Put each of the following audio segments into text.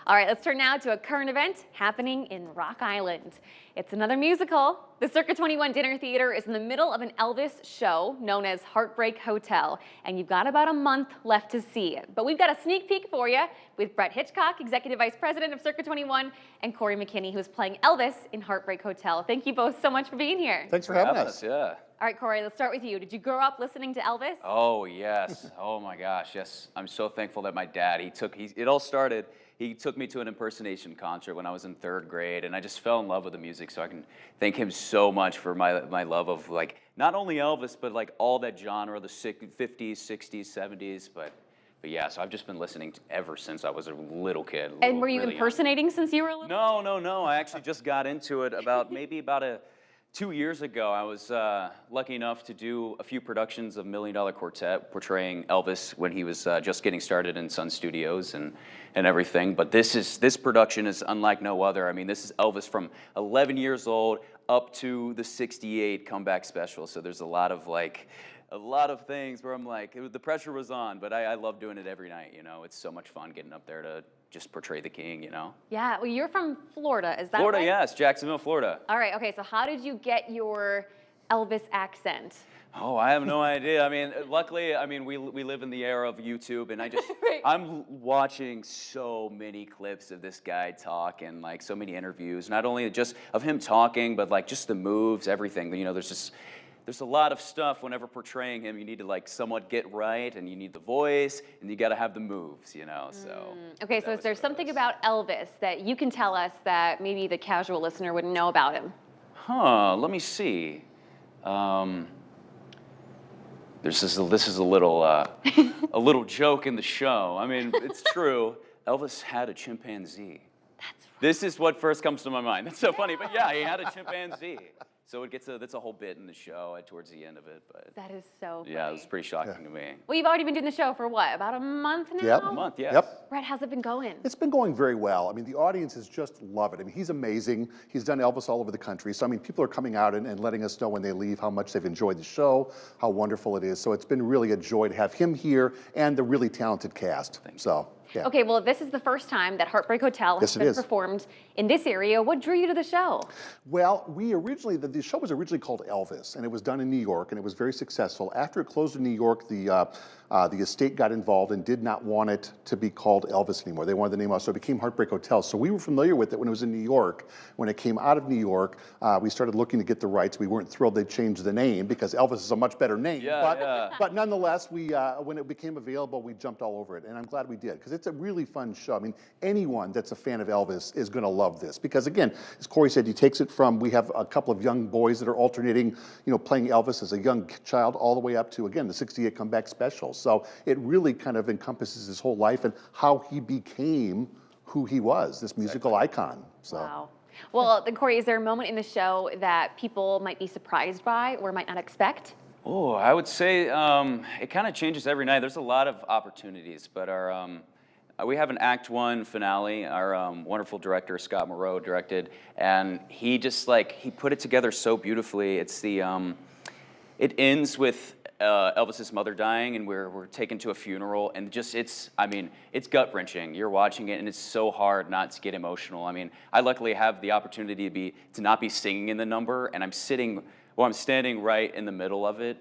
All right, let's turn now to a current event happening in Rock Island. It's another musical. The Circa 21 Dinner Theater is in the middle of an Elvis show known as Heartbreak Hotel, and you've got about a month left to see it. But we've got a sneak peek for you with Brett Hitchcock, Executive Vice President of Circa 21, and Corey McKinney, who is playing Elvis in Heartbreak Hotel. Thank you both so much for being here. Thanks for having us. Yeah. All right, Corey, let's start with you. Did you grow up listening to Elvis? Oh, yes. Oh, my gosh, yes. I'm so thankful that my dad, it all started, he took me to an impersonation concert when I was in 3rd grade, and I just fell in love with the music, so I can thank him so much for my love of, like, not only Elvis, but, like, all that genre, the 50s, 60s, 70s, but yeah, so I've just been listening ever since I was a little kid. And were you impersonating since you were a little kid? No. I actually just got into it about 2 years ago. I was lucky enough to do a few productions of $1 Million Quartet portraying Elvis when he was just getting started in Sun Studios and everything. But this production is unlike no other. I mean, this is Elvis from 11 years old up to the 68 comeback special. So there's a lot of things where I'm like, the pressure was on, but I love doing it every night, you know. It's so much fun getting up there to just portray the king, you know. Yeah, well, you're from Florida, is that Florida, right? yes, Jacksonville, Florida. All right, okay, so how did you get your Elvis accent? Oh, I have no idea. I mean, luckily, I mean, we live in the era of YouTube, and Right. I'm watching so many clips of this guy talk and like so many interviews, not only just of him talking, but like just the moves, everything. You know, there's a lot of stuff whenever portraying him. You need to like somewhat get right, and you need the voice, and you got to have the moves, you know. So. Okay, so is there something about Elvis that you can tell us that maybe the casual listener wouldn't know about him? Let me see. This is a little a little joke in the show. I mean, it's true. Elvis had a chimpanzee. That's right. This is what first comes to my mind. That's so funny, but yeah, he had a chimpanzee. So that's a whole bit in the show towards the end of it. But That is so funny. yeah, it was pretty shocking to me. Well, you've already been doing the show for what, about a month now? Yep. A month, yes. Yep. Brett, how's it been going? It's been going very well. I mean, the audiences just love it. I mean, he's amazing. He's done Elvis all over the country. So, I mean, people are coming out and letting us know when they leave how much they've enjoyed the show, how wonderful it is. So it's been really a joy to have him here and the really talented cast. So, yeah. Okay, well, this is the first time that Heartbreak Hotel has Yes, it been is. performed in this area. What drew you to the show? Well, the show was originally called Elvis, and it was done in New York, and it was very successful. After it closed in New York, the estate got involved and did not want it to be called Elvis anymore. They wanted the name off, so it became Heartbreak Hotel. So we were familiar with it when it was in New York. When it came out of New York, we started looking to get the rights. We weren't thrilled they changed the name because Elvis is a much better name. But nonetheless, when it became available, we jumped all over it, and I'm glad we did because it's a really fun show. I mean, anyone that's a fan of Elvis is going to love this because, again, as Corey said, he takes it from, we have a couple of young boys that are alternating, you know, playing Elvis as a young child all the way up to, again, the 68 comeback special. So it really kind of encompasses his whole life and how he became who he was, this musical icon. So. Wow. Well, then, Corey, is there a moment in the show that people might be surprised by or might not expect? Oh, I would say it kind of changes every night. There's a lot of opportunities, but we have an Act 1 finale. Our wonderful director, Scott Moreau, directed, and he just he put it together so beautifully. It's it ends with Elvis's mother dying, and we're taken to a funeral, and it's gut-wrenching. You're watching it, and it's so hard not to get emotional. I mean, I luckily have the opportunity to not be singing in the number, and I'm standing right in the middle of it,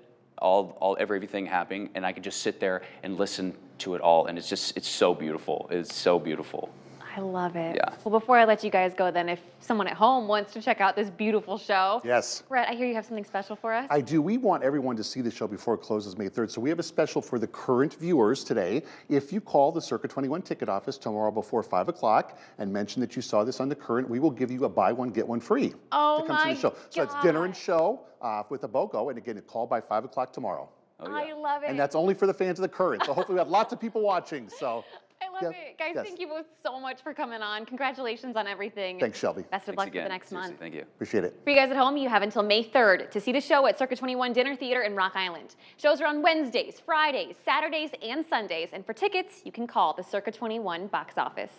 everything happening, and I can just sit there and listen to it all, and it's so beautiful. It's so beautiful. I love it. Yeah. Well, before I let you guys go, then, if someone at home wants to check out this beautiful show. Yes. Brett, I hear you have something special for us. I do. We want everyone to see the show before it closes May 3rd. So we have a special for the current viewers today. If you call the Circa 21 ticket office tomorrow before 5 o'clock and mention that you saw this on the current, we will give you a buy one, get one free to come see the show. So it's dinner and show with a BOGO. And again, call by 5 o'clock tomorrow. Oh, yeah. I love it. And that's only for the fans of the current. So hopefully we have lots of people watching. So. I love it. Guys, yes. Thank you both so much for coming on. Congratulations on everything. Thanks, Shelby. Best of luck for the next month. Thank you. Appreciate it. For you guys at home, you have until May 3rd to see the show at Circa 21 Dinner Theater in Rock Island. Shows are on Wednesdays, Fridays, Saturdays, and Sundays. And for tickets, you can call the Circa 21 box office.